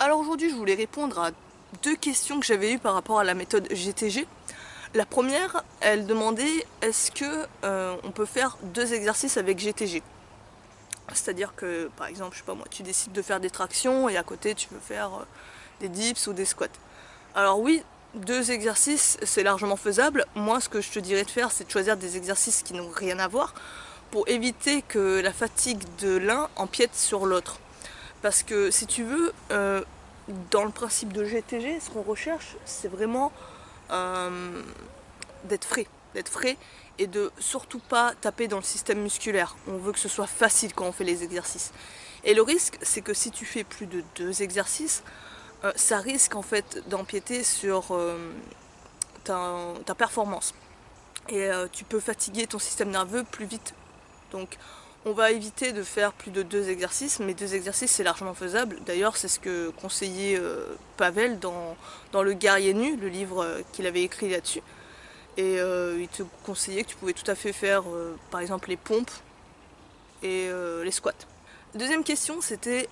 Alors aujourd'hui, je voulais répondre à deux questions que j'avais eues par rapport à la méthode GTG. La première, elle demandait est-ce que on peut faire deux exercices avec GTG. C'est-à-dire que, par exemple, je sais pas moi, tu décides de faire des tractions et à côté tu veux faire des dips ou des squats. Alors oui, deux exercices, c'est largement faisable. Moi, ce que je te dirais de faire, c'est de choisir des exercices qui n'ont rien à voir pour éviter que la fatigue de l'un empiète sur l'autre. Parce que si tu veux, dans le principe de GTG, ce qu'on recherche, c'est vraiment euh, d'être frais et de surtout pas taper dans le système musculaire. On veut que ce soit facile quand on fait les exercices. Et le risque, c'est que si tu fais plus de deux exercices, ça risque en fait d'empiéter sur ta performance. Et tu peux fatiguer ton système nerveux plus vite. Donc on va éviter de faire plus de deux exercices, mais deux exercices c'est largement faisable. D'ailleurs c'est ce que conseillait Pavel dans Le Guerrier Nu, le livre qu'il avait écrit là-dessus. Et il te conseillait que tu pouvais tout à fait faire par exemple les pompes et les squats. Deuxième question, c'était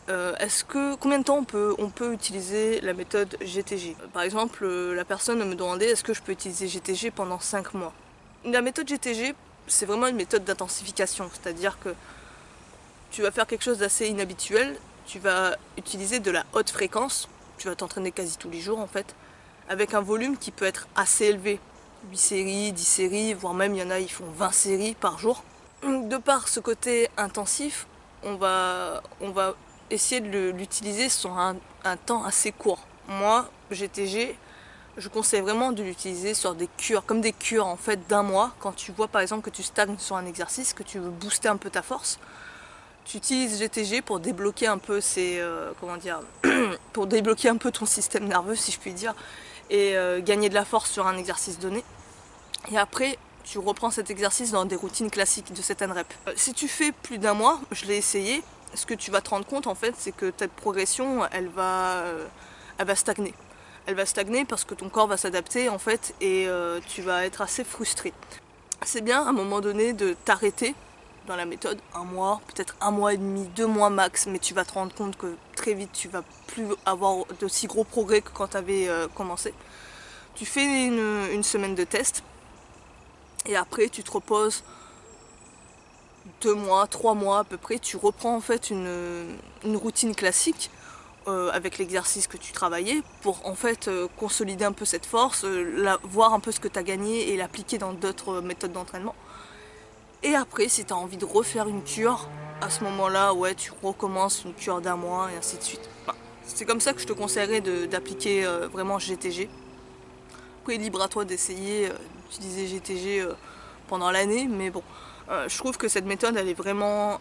combien de temps on peut utiliser la méthode GTG. Par exemple, la personne me demandait est-ce que je peux utiliser GTG pendant 5 mois. La méthode GTG, c'est vraiment une méthode d'intensification, c'est-à-dire que tu vas faire quelque chose d'assez inhabituel, tu vas utiliser de la haute fréquence, tu vas t'entraîner quasi tous les jours en fait, avec un volume qui peut être assez élevé, 8 séries, 10 séries, voire même il y en a ils font 20 séries par jour. De par ce côté intensif, on va essayer de l'utiliser sur un temps assez court. Moi, GTG, je conseille vraiment de l'utiliser sur des cures, comme des cures en fait d'un mois. Quand tu vois par exemple que tu stagnes sur un exercice, que tu veux booster un peu ta force, tu utilises GTG pour débloquer un peu comment dire, pour débloquer un peu ton système nerveux si je puis dire, et gagner de la force sur un exercice donné. Et après, tu reprends cet exercice dans des routines classiques de set and rep. Si tu fais plus d'un mois, je l'ai essayé, ce que tu vas te rendre compte en fait, c'est que ta progression, elle va stagner. Elle va stagner parce que ton corps va s'adapter en fait et tu vas être assez frustré. C'est bien à un moment donné de t'arrêter dans la méthode, un mois, peut-être un mois et demi, 2 mois max, mais tu vas te rendre compte que très vite tu vas plus avoir d'aussi gros progrès que quand tu avais commencé. Tu fais une semaine de test et après tu te reposes 2 mois, 3 mois à peu près, tu reprends en fait une routine classique avec l'exercice que tu travaillais pour en fait consolider un peu cette force, voir un peu ce que tu as gagné et l'appliquer dans d'autres méthodes d'entraînement. Et après, si tu as envie de refaire une cure, à ce moment-là, ouais, tu recommences une cure d'un mois et ainsi de suite. Enfin, c'est comme ça que je te conseillerais d'appliquer vraiment GTG. Après, libre à toi d'essayer d'utiliser GTG pendant l'année, mais bon, je trouve que cette méthode, elle est vraiment...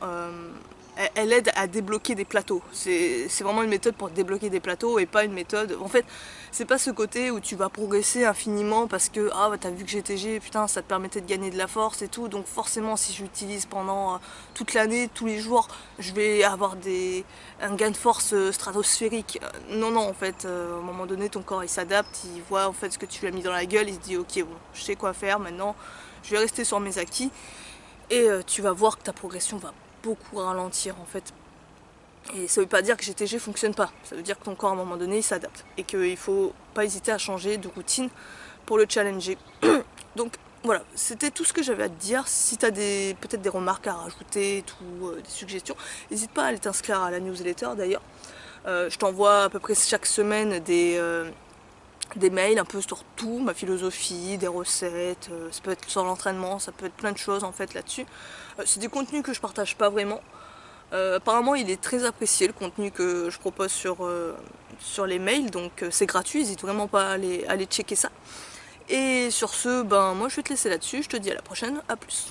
elle aide à débloquer des plateaux. C'est vraiment une méthode pour débloquer des plateaux et pas une méthode... En fait, c'est pas ce côté où tu vas progresser infiniment parce que ah t'as vu que GTG, putain, ça te permettait de gagner de la force et tout, donc forcément si je l'utilise pendant toute l'année, tous les jours, je vais avoir un gain de force stratosphérique. Non, non, en fait, à un moment donné, ton corps il s'adapte, il voit en fait ce que tu lui as mis dans la gueule, il se dit ok, bon, je sais quoi faire maintenant, je vais rester sur mes acquis et tu vas voir que ta progression va beaucoup ralentir en fait. Et ça veut pas dire que GTG fonctionne pas, ça veut dire que ton corps à un moment donné il s'adapte et qu'il faut pas hésiter à changer de routine pour le challenger. Donc voilà, c'était tout ce que j'avais à te dire. Si tu as peut-être des remarques à rajouter ou des suggestions, n'hésite pas à aller t'inscrire à la newsletter d'ailleurs. Je t'envoie à peu près chaque semaine des mails un peu sur tout, ma philosophie, des recettes, ça peut être sur l'entraînement, ça peut être plein de choses en fait là-dessus. C'est des contenus que je partage pas vraiment. Apparemment il est très apprécié le contenu que je propose sur les mails, donc c'est gratuit, n'hésite vraiment pas à aller checker ça. Et sur ce, ben moi je vais te laisser là-dessus, je te dis à la prochaine, à plus.